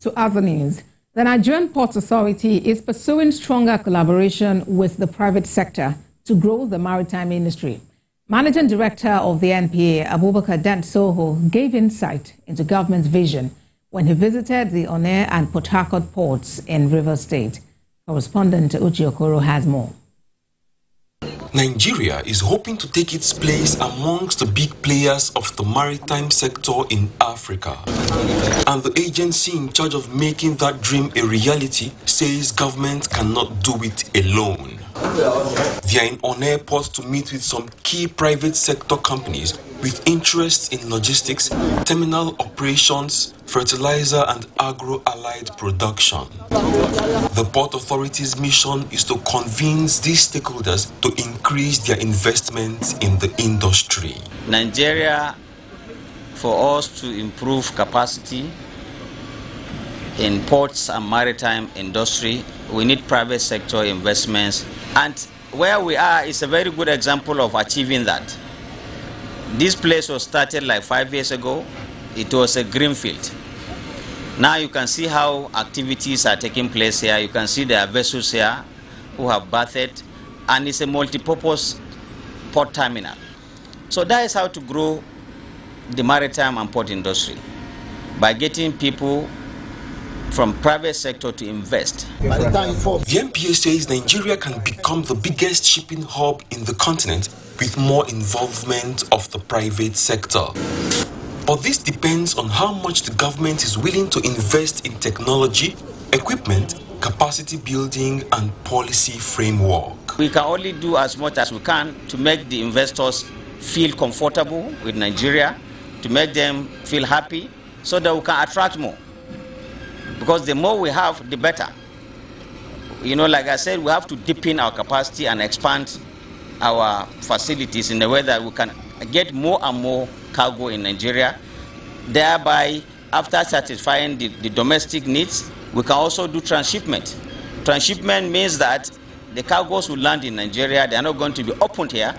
To other news, the Nigerian Ports Authority is pursuing stronger collaboration with the private sector to grow the maritime industry. Managing Director of the NPA, Abubakar Dant Soho, gave insight into government's vision when he visited the Onne and Port Harcourt ports in Rivers State. Correspondent Uche Okoro has more. Nigeria is hoping to take its place amongst the big players of the maritime sector in Africa. And the agency in charge of making that dream a reality says government cannot do it alone. They are in Onne Port to meet with some key private sector companies with interests in logistics, terminal operations, fertilizer and agro-allied production. The Port Authority's mission is to convince these stakeholders to increase their investments in the industry. Nigeria, for us to improve capacity in ports and maritime industry, we need private sector investments. And where we are is a very good example of achieving that. This place was started like 5 years ago. It was a greenfield. Now you can see how activities are taking place here. You can see there are vessels here who have berthed, and it's a multi-purpose port terminal. So that is how to grow the maritime and port industry, by getting people from private sector to invest. The NPA says Nigeria can become the biggest shipping hub in the continent with more involvement of the private sector. But this depends on how much the government is willing to invest in technology, equipment, capacity building and policy framework. We can only do as much as we can to make the investors feel comfortable with Nigeria, to make them feel happy, so that we can attract more. Because the more we have, the better. You know, like I said, we have to deepen our capacity and expand our facilities in a way that we can get more and more cargo in Nigeria. Thereby, after satisfying the domestic needs, we can also do transshipment. Transshipment means that the cargoes will land in Nigeria. They are not going to be opened here.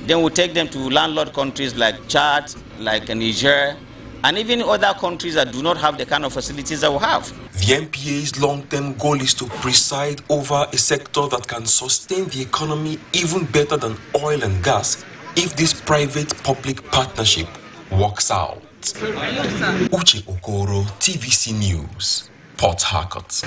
Then we'll take them to landlord countries like Chad, like Niger, and even other countries that do not have the kind of facilities that we have. The NPA's long-term goal is to preside over a sector that can sustain the economy even better than oil and gas if this private-public partnership works out. Uche Okoro, TVC News, Port Harcourt.